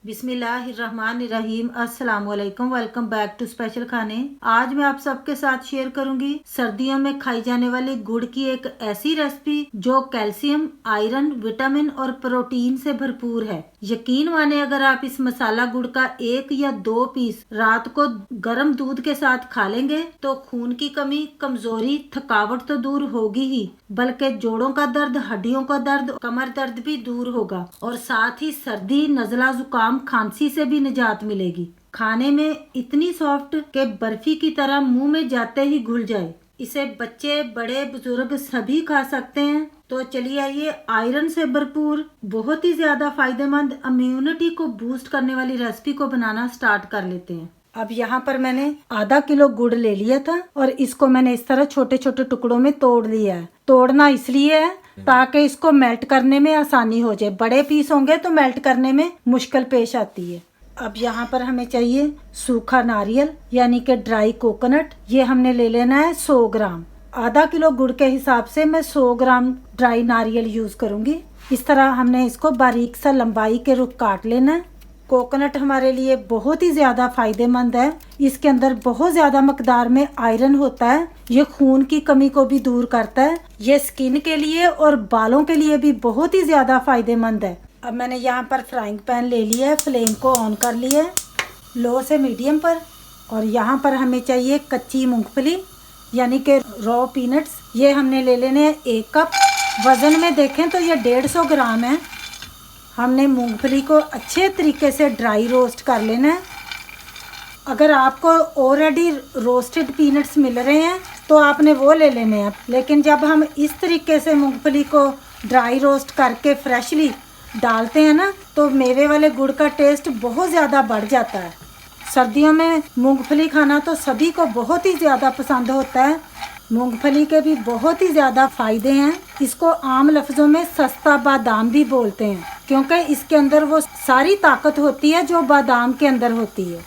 बिस्मिल्लाहिर्रहमानिर्रहीम। अस्सलाम वालेकुम। वेलकम बैक टू स्पेशल खाने। आज मैं आप सबके साथ शेयर करूंगी सर्दियों में खाई जाने वाली गुड़ की एक ऐसी रेसिपी जो कैल्शियम, आयरन, विटामिन और प्रोटीन से भरपूर है। यकीन माने अगर आप इस मसाला गुड़ का 1 या 2 पीस रात को गर्म दूध के साथ खा लेंगे तो खून की कमी, कमजोरी, थकावट तो दूर होगी ही, बल्कि जोड़ों का दर्द, हड्डियों का दर्द, कमर दर्द भी दूर होगा और साथ ही सर्दी, नजला, जुकाम, खांसी से भी निजात मिलेगी। खाने में इतनी सॉफ्ट के बर्फी की तरह मुंह में जाते ही घुल जाए। इसे बच्चे, बड़े, बुजुर्ग सभी खा सकते हैं। तो चलिए आइए आयरन से भरपूर, बहुत ही ज्यादा फायदेमंद, इम्यूनिटी को बूस्ट करने वाली रेसिपी को बनाना स्टार्ट कर लेते हैं। अब यहाँ पर मैंने आधा किलो गुड़ ले लिया था और इसको मैंने इस तरह छोटे छोटे टुकड़ों में तोड़ लिया है। तोड़ना इसलिए है ताकि इसको मेल्ट करने में आसानी हो जाए। बड़े पीस होंगे तो मेल्ट करने में मुश्किल पेश आती है। अब यहाँ पर हमें चाहिए सूखा नारियल यानी कि ड्राई कोकोनट। ये हमने ले लेना है 100 ग्राम। आधा किलो गुड़ के हिसाब से मैं 100 ग्राम ड्राई नारियल यूज करूंगी। इस तरह हमने इसको बारीक सा लंबाई के रुख काट लेना है। कोकोनट हमारे लिए बहुत ही ज्यादा फायदेमंद है। इसके अंदर बहुत ज्यादा मकदार में आयरन होता है। ये खून की कमी को भी दूर करता है। ये स्किन के लिए और बालों के लिए भी बहुत ही ज्यादा फायदेमंद है। अब मैंने यहाँ पर फ्राइंग पैन ले लिया है, फ्लेम को ऑन कर लिया है लो से मीडियम पर। और यहाँ पर हमें चाहिए कच्ची मूंगफली यानी कि रॉ पीनट्स। ये हमने ले लेने हैं 1 कप। वजन में देखें तो ये 150 ग्राम है। हमने मूंगफली को अच्छे तरीके से ड्राई रोस्ट कर लेना है। अगर आपको ऑलरेडी रोस्टेड पीनट्स मिल रहे हैं तो आपने वो ले लेने हैं, लेकिन जब हम इस तरीके से मूंगफली को ड्राई रोस्ट करके फ्रेशली डालते हैं ना तो मेवे वाले गुड़ का टेस्ट बहुत ज़्यादा बढ़ जाता है। सर्दियों में मूंगफली खाना तो सभी को बहुत ही ज़्यादा पसंद होता है। मूंगफली के भी बहुत ही ज़्यादा फायदे हैं। इसको आम लफ्ज़ों में सस्ता बादाम भी बोलते हैं क्योंकि इसके अंदर वो सारी ताकत होती है जो बादाम के अंदर होती है।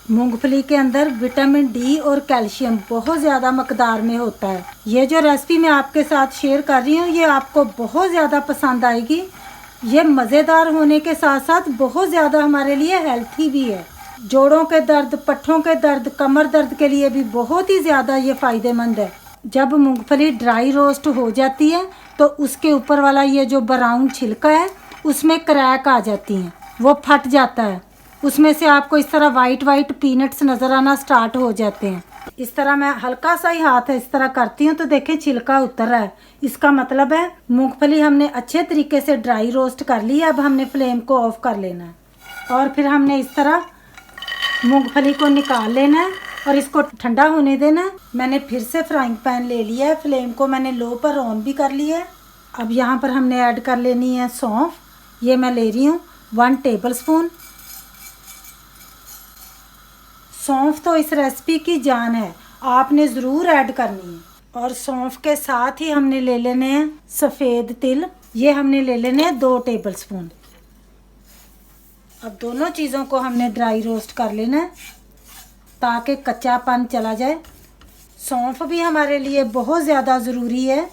मूंगफली के अंदर विटामिन डी और कैल्शियम बहुत ज़्यादा मकदार में होता है। ये जो रेसिपी मैं आपके साथ शेयर कर रही हूँ ये आपको बहुत ज़्यादा पसंद आएगी। ये मज़ेदार होने के साथ साथ बहुत ज़्यादा हमारे लिए हेल्थी भी है। जोड़ों के दर्द, पट्ठों के दर्द, कमर दर्द के लिए भी बहुत ही ज़्यादा ये फ़ायदेमंद है। जब मूंगफली ड्राई रोस्ट हो जाती है तो उसके ऊपर वाला ये जो ब्राउन छिलका है उसमें क्रैक आ जाती हैं, वो फट जाता है। उसमें से आपको इस तरह वाइट वाइट पीनट्स नज़र आना स्टार्ट हो जाते हैं। इस तरह मैं हल्का सा ही हाथ इस तरह करती हूँ तो देखें छिलका उतर रहा है। इसका मतलब है मूंगफली हमने अच्छे तरीके से ड्राई रोस्ट कर ली है। अब हमने फ्लेम को ऑफ कर लेना है और फिर हमने इस तरह मूंगफली को निकाल लेना है और इसको ठंडा होने देना है। मैंने फिर से फ्राइंग पैन ले लिया है, फ्लेम को मैंने लो पर ऑन भी कर लिया है। अब यहाँ पर हमने ऐड कर लेनी है सौंफ। ये मैं ले रही हूँ 1 टेबलस्पून। सौंफ तो इस रेसिपी की जान है, आपने ज़रूर ऐड करनी है। और सौंफ के साथ ही हमने ले लेने हैं सफ़ेद तिल। ये हमने ले लेने हैं 2 टेबलस्पून। अब दोनों चीज़ों को हमने ड्राई रोस्ट कर लेना है ताकि कच्चापन चला जाए। सौंफ भी हमारे लिए बहुत ज़्यादा ज़रूरी है।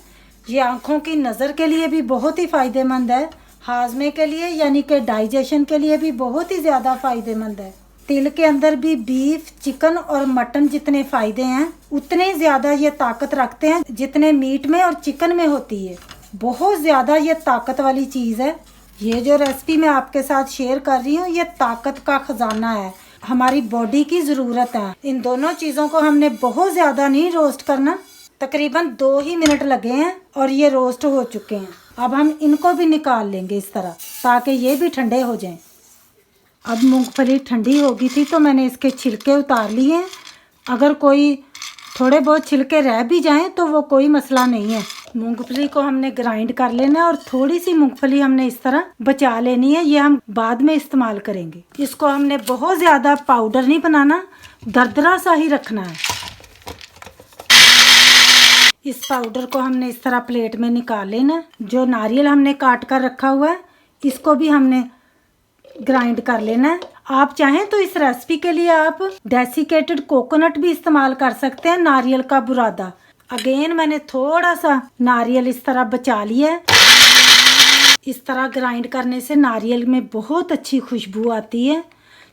ये आँखों की नज़र के लिए भी बहुत ही फ़ायदेमंद है। हाजमे के लिए यानी कि डाइजेशन के लिए भी बहुत ही ज़्यादा फ़ायदेमंद है। तिल के अंदर भी बीफ, चिकन और मटन जितने फ़ायदे हैं उतने ज़्यादा ये ताकत रखते हैं जितने मीट में और चिकन में होती है। बहुत ज़्यादा ये ताकत वाली चीज़ है। ये जो रेसिपी मैं आपके साथ शेयर कर रही हूँ ये ताकत का ख़जाना है, हमारी बॉडी की ज़रूरत है। इन दोनों चीज़ों को हमने बहुत ज़्यादा नहीं रोस्ट करना, तकरीबन 2 ही मिनट लगे हैं और ये रोस्ट हो चुके हैं। अब हम इनको भी निकाल लेंगे इस तरह ताकि ये भी ठंडे हो जाएं। अब मूंगफली ठंडी हो गई थी तो मैंने इसके छिलके उतार लिए हैं। अगर कोई थोड़े बहुत छिलके रह भी जाएं तो वो कोई मसला नहीं है। मूंगफली को हमने ग्राइंड कर लेना है और थोड़ी सी मूंगफली हमने इस तरह बचा लेनी है, ये हम बाद में इस्तेमाल करेंगे। इसको हमने बहुत ज़्यादा पाउडर नहीं बनाना, दरदरा सा ही रखना है। इस पाउडर को हमने इस तरह प्लेट में निकाल लेना। जो नारियल हमने काट कर रखा हुआ है इसको भी हमने ग्राइंड कर लेना है। आप चाहें तो इस रेसिपी के लिए आप डेसिकेटेड कोकोनट भी इस्तेमाल कर सकते हैं, नारियल का बुरादा। अगेन मैंने थोड़ा सा नारियल इस तरह बचा लिया है। इस तरह ग्राइंड करने से नारियल में बहुत अच्छी खुशबू आती है,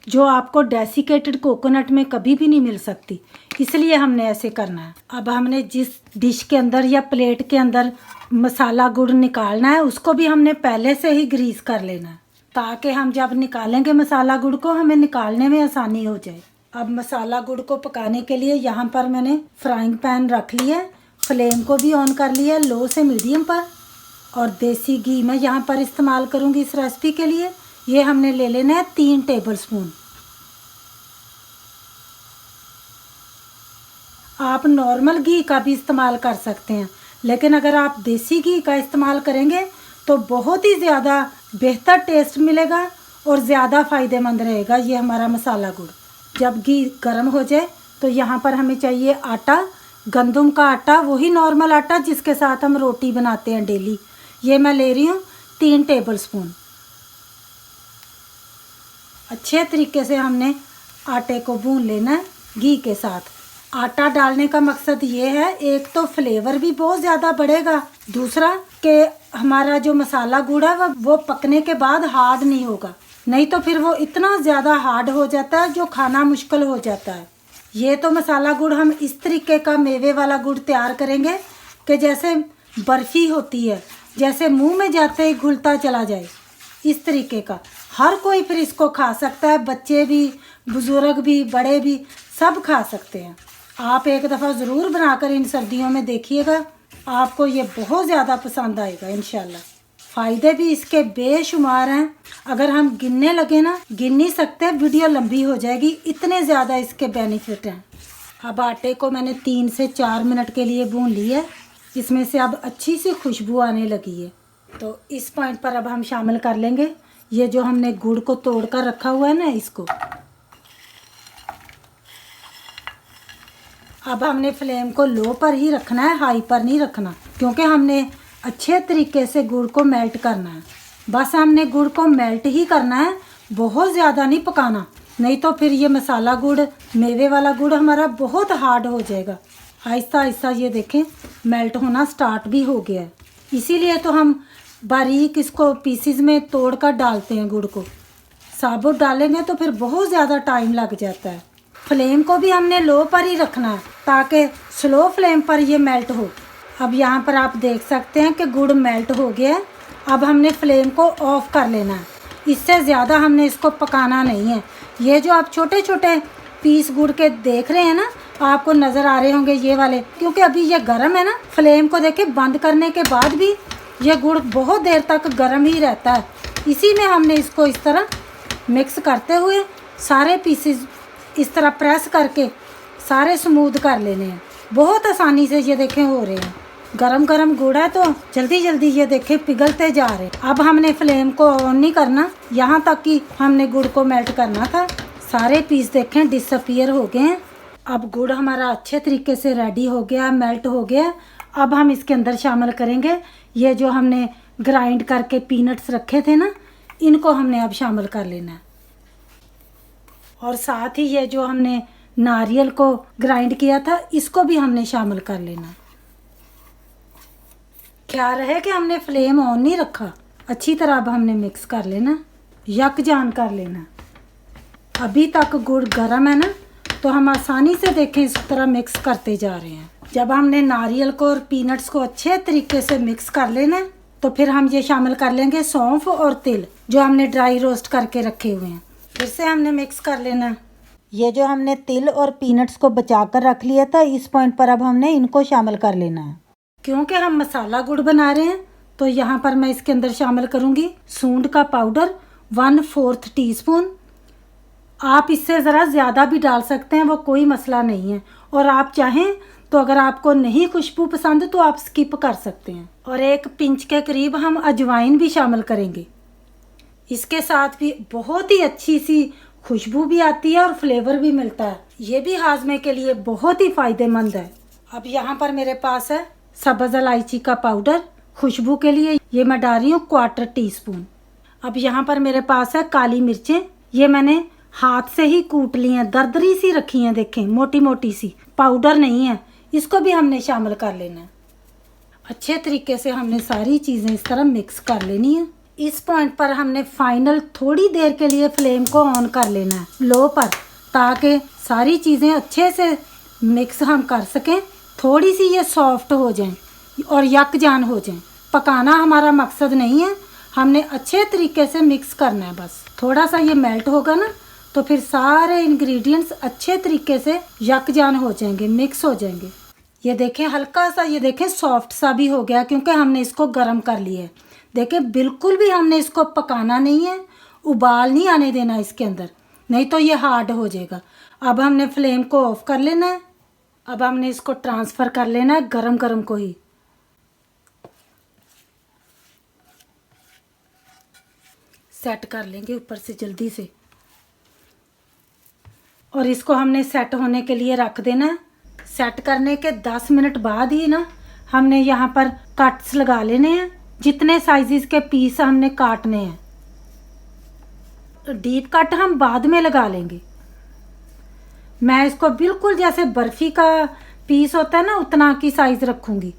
जो आपको डेसिकेटेड कोकोनट में कभी भी नहीं मिल सकती। इसलिए हमने ऐसे करना है। अब हमने जिस डिश के अंदर या प्लेट के अंदर मसाला गुड़ निकालना है, उसको भी हमने पहले से ही ग्रीस कर लेना है, ताकि हम जब निकालेंगे मसाला गुड़ को हमें निकालने में आसानी हो जाए। अब मसाला गुड़ को पकाने के लिए यहाँ पर मैंने फ्राइंग पैन रख लिया है, फ्लेम को भी ऑन कर लिया है लो से मीडियम पर, और देसी घी मैं यहाँ पर इस्तेमाल करूँगी इस रेसिपी के लिए। ये हमने ले लेना है 3 टेबलस्पून। आप नॉर्मल घी का भी इस्तेमाल कर सकते हैं, लेकिन अगर आप देसी घी का इस्तेमाल करेंगे तो बहुत ही ज़्यादा बेहतर टेस्ट मिलेगा और ज़्यादा फ़ायदेमंद रहेगा ये हमारा मसाला गुड़। जब घी गर्म हो जाए तो यहाँ पर हमें चाहिए आटा, गंदम का आटा, वही नॉर्मल आटा जिसके साथ हम रोटी बनाते हैं डेली। ये मैं ले रही हूँ 3 टेबलस्पून। अच्छे तरीके से हमने आटे को भून लेना है घी के साथ। आटा डालने का मकसद ये है, एक तो फ्लेवर भी बहुत ज़्यादा बढ़ेगा, दूसरा कि हमारा जो मसाला गुड़ है वो पकने के बाद हार्ड नहीं होगा, नहीं तो फिर वो इतना ज़्यादा हार्ड हो जाता है जो खाना मुश्किल हो जाता है। ये तो मसाला गुड़ हम इस तरीके का मेवे वाला गुड़ तैयार करेंगे कि जैसे बर्फ़ी होती है, जैसे मुंह में जाते ही घुलता चला जाए, इस तरीके का। हर कोई फिर इसको खा सकता है, बच्चे भी, बुज़ुर्ग भी, बड़े भी, सब खा सकते हैं। आप एक दफ़ा ज़रूर बनाकर इन सर्दियों में देखिएगा, आपको ये बहुत ज़्यादा पसंद आएगा इंशाल्लाह। फ़ायदे भी इसके बेशुमार हैं, अगर हम गिनने लगे ना गिन नहीं सकते, वीडियो लंबी हो जाएगी, इतने ज़्यादा इसके बेनिफिट हैं। अब आटे को मैंने 3 से 4 मिनट के लिए भून लिया है, इसमें से अब अच्छी सी खुशबू आने लगी है। तो इस पॉइंट पर अब हम शामिल कर लेंगे ये जो हमने गुड़ को तोड़ कर रखा हुआ है ना, इसको। अब हमने फ्लेम को लो पर ही रखना है, हाई पर नहीं रखना, क्योंकि हमने अच्छे तरीके से गुड़ को मेल्ट करना है। बस हमने गुड़ को मेल्ट ही करना है, बहुत ज़्यादा नहीं पकाना, नहीं तो फिर ये मसाला गुड़, मेवे वाला गुड़ हमारा बहुत हार्ड हो जाएगा। आहिस्ता आहिस्ता ये देखें मेल्ट होना स्टार्ट भी हो गया है, इसीलिए तो हम बारीक इसको पीसीज में तोड़ कर डालते हैं। गुड़ को साबुत डालेंगे तो फिर बहुत ज़्यादा टाइम लग जाता है। फ्लेम को भी हमने लो पर ही रखना है ताकि स्लो फ्लेम पर ये मेल्ट हो। अब यहाँ पर आप देख सकते हैं कि गुड़ मेल्ट हो गया है। अब हमने फ्लेम को ऑफ कर लेना है, इससे ज़्यादा हमने इसको पकाना नहीं है। ये जो आप छोटे छोटे पीस गुड़ के देख रहे हैं ना, आपको नज़र आ रहे होंगे ये वाले, क्योंकि अभी ये गर्म है ना। फ्लेम को देखे बंद करने के बाद भी ये गुड़ बहुत देर तक गर्म ही रहता है। इसी में हमने इसको इस तरह मिक्स करते हुए सारे पीसेस इस तरह प्रेस करके सारे स्मूथ कर लेने हैं। बहुत आसानी से ये देखें हो रहे हैं। गरम गरम गुड़ है तो जल्दी जल्दी ये देखें पिघलते जा रहे हैं। अब हमने फ्लेम को ऑन नहीं करना, यहाँ तक कि हमने गुड़ को मेल्ट करना था। सारे पीस देखें डिसअपीयर हो गए हैं। अब गुड़ हमारा अच्छे तरीके से रेडी हो गया, मेल्ट हो गया। अब हम इसके अंदर शामिल करेंगे ये जो हमने ग्राइंड करके पीनट्स रखे थे ना, इनको हमने अब शामिल कर लेना है। और साथ ही ये जो हमने नारियल को ग्राइंड किया था, इसको भी हमने शामिल कर लेना। ख्याल रहे कि हमने फ्लेम ऑन नहीं रखा। अच्छी तरह अब हमने मिक्स कर लेना, यकजान कर लेना। अभी तक गुड़ गर्म है ना, तो हम आसानी से देखें इस तरह मिक्स करते जा रहे हैं। जब हमने नारियल को और पीनट्स को अच्छे तरीके से मिक्स कर लेना, तो फिर हम ये शामिल कर लेंगे सौंफ और तिल जो हमने ड्राई रोस्ट करके रखे हुए हैं। फिर से हमने मिक्स कर लेना। ये जो हमने तिल और पीनट्स को बचा कर रख लिया था, इस पॉइंट पर अब हमने इनको शामिल कर लेना है। क्योंकि हम मसाला गुड़ बना रहे हैं, तो यहाँ पर मैं इसके अंदर शामिल करूँगी सूंड का पाउडर 1/4 टीस्पून। आप इससे ज़रा ज़्यादा भी डाल सकते हैं, वो कोई मसला नहीं है। और आप चाहें तो अगर आपको नहीं खुशबू पसंद तो आप स्किप कर सकते हैं। और 1 पिंच के करीब हम अजवाइन भी शामिल करेंगे। इसके साथ भी बहुत ही अच्छी सी खुशबू भी आती है और फ्लेवर भी मिलता है। ये भी हाजमे के लिए बहुत ही फ़ायदेमंद है। अब यहाँ पर मेरे पास है सब्ज़ इलायची का पाउडर खुशबू के लिए, ये मैं डाल रही हूँ 1/4 टीस्पून। अब यहाँ पर मेरे पास है काली मिर्चें, ये मैंने हाथ से ही कूट ली हैं, दरदरी सी रखी हैं, देखें मोटी मोटी सी, पाउडर नहीं है। इसको भी हमने शामिल कर लेना है। अच्छे तरीके से हमने सारी चीज़ें इस तरह मिक्स कर लेनी है। इस पॉइंट पर हमने फाइनल थोड़ी देर के लिए फ्लेम को ऑन कर लेना है लो पर, ताकि सारी चीज़ें अच्छे से मिक्स हम कर सकें, थोड़ी सी ये सॉफ्ट हो जाएं और यकजान हो जाएं। पकाना हमारा मकसद नहीं है, हमने अच्छे तरीके से मिक्स करना है। बस थोड़ा सा ये मेल्ट होगा ना तो फिर सारे इंग्रेडिएंट्स अच्छे तरीके से यकजान हो जाएंगे, मिक्स हो जाएंगे। ये देखें हल्का सा, ये देखें सॉफ्ट सा भी हो गया क्योंकि हमने इसको गर्म कर लिया है। देखें बिल्कुल भी हमने इसको पकाना नहीं है, उबाल नहीं आने देना इसके अंदर, नहीं तो ये हार्ड हो जाएगा। अब हमने फ्लेम को ऑफ कर लेना है। अब हमने इसको ट्रांसफ़र कर लेना है गरम गरम को ही। सेट कर लेंगे ऊपर से जल्दी से, और इसको हमने सेट होने के लिए रख देना है। सेट करने के 10 मिनट बाद ही ना हमने यहाँ पर कट्स लगा लेने हैं, जितने साइजेस के पीस हमने काटने हैं। डीप कट हम बाद में लगा लेंगे। मैं इसको बिल्कुल जैसे बर्फ़ी का पीस होता है ना उतना की साइज़ रखूँगी।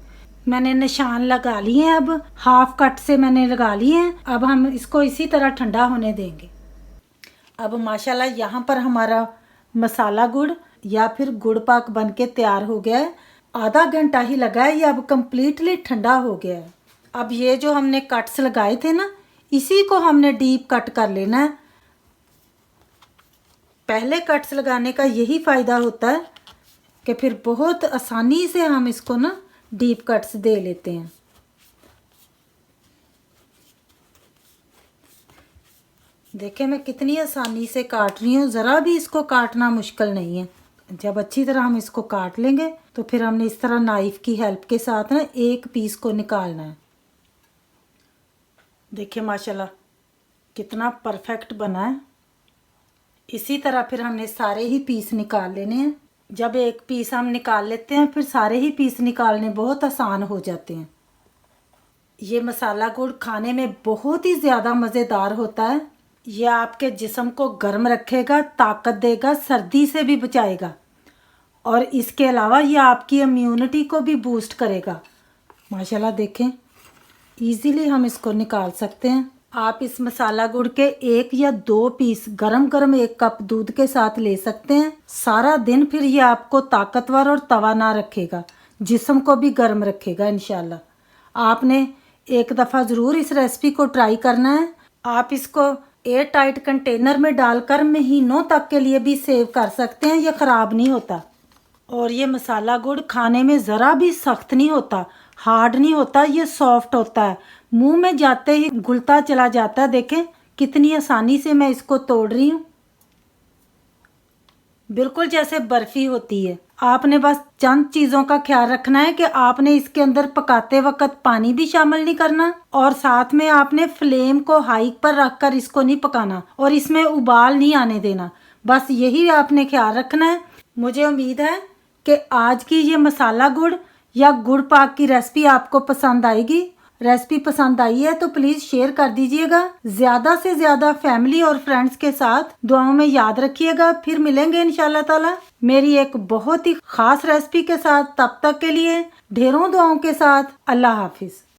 मैंने निशान लगा लिए हैं, अब हाफ कट से मैंने लगा लिए हैं। अब हम इसको इसी तरह ठंडा होने देंगे। अब माशाल्लाह यहाँ पर हमारा मसाला गुड़ या फिर गुड़ पाक बन के तैयार हो गया है। आधा घंटा ही लगा है, ये अब कम्प्लीटली ठंडा हो गया है। अब ये जो हमने कट्स लगाए थे ना, इसी को हमने डीप कट कर लेना है। पहले कट्स लगाने का यही फ़ायदा होता है कि फिर बहुत आसानी से हम इसको ना डीप कट्स दे लेते हैं। देखें मैं कितनी आसानी से काट रही हूँ, ज़रा भी इसको काटना मुश्किल नहीं है। जब अच्छी तरह हम इसको काट लेंगे तो फिर हमने इस तरह नाइफ़ की हेल्प के साथ ना एक पीस को निकालना है। देखिए माशाल्लाह कितना परफेक्ट बना है। इसी तरह फिर हमने सारे ही पीस निकाल लेने हैं। जब एक पीस हम निकाल लेते हैं फिर सारे ही पीस निकालने बहुत आसान हो जाते हैं। ये मसाला गुड़ खाने में बहुत ही ज़्यादा मज़ेदार होता है। ये आपके जिस्म को गर्म रखेगा, ताकत देगा, सर्दी से भी बचाएगा, और इसके अलावा ये आपकी इम्यूनिटी को भी बूस्ट करेगा। माशाल्लाह देखें इजीली हम इसको निकाल सकते हैं। आप इस मसाला गुड़ के 1 या 2 पीस गरम गरम 1 कप दूध के साथ ले सकते हैं। सारा दिन फिर ये आपको ताकतवर और तवाना रखेगा, जिस्म को भी गर्म रखेगा इंशाल्लाह। आपने एक दफ़ा ज़रूर इस रेसिपी को ट्राई करना है। आप इसको एयर टाइट कंटेनर में डालकर महीनों तक के लिए भी सेव कर सकते हैं, ये ख़राब नहीं होता। और ये मसाला गुड़ खाने में ज़रा भी सख्त नहीं होता, हार्ड नहीं होता, ये सॉफ्ट होता है, मुंह में जाते ही घुलता चला जाता है। देखें कितनी आसानी से मैं इसको तोड़ रही हूँ, बिल्कुल जैसे बर्फ़ी होती है। आपने बस चंद चीज़ों का ख्याल रखना है कि आपने इसके अंदर पकाते वक्त पानी भी शामिल नहीं करना, और साथ में आपने फ्लेम को हाई पर रखकर इसको नहीं पकाना, और इसमें उबाल नहीं आने देना। बस यही आपने ख्याल रखना है। मुझे उम्मीद है कि आज की ये मसाला गुड़ या गुड़ पाक की रेसिपी आपको पसंद आएगी। रेसिपी पसंद आई है तो प्लीज़ शेयर कर दीजिएगा, ज़्यादा से ज़्यादा फैमिली और फ्रेंड्स के साथ दुआओं में याद रखिएगा। फिर मिलेंगे इंशाल्लाह ताला मेरी एक बहुत ही ख़ास रेसिपी के साथ। तब तक के लिए ढेरों दुआओं के साथ अल्लाह हाफिज़।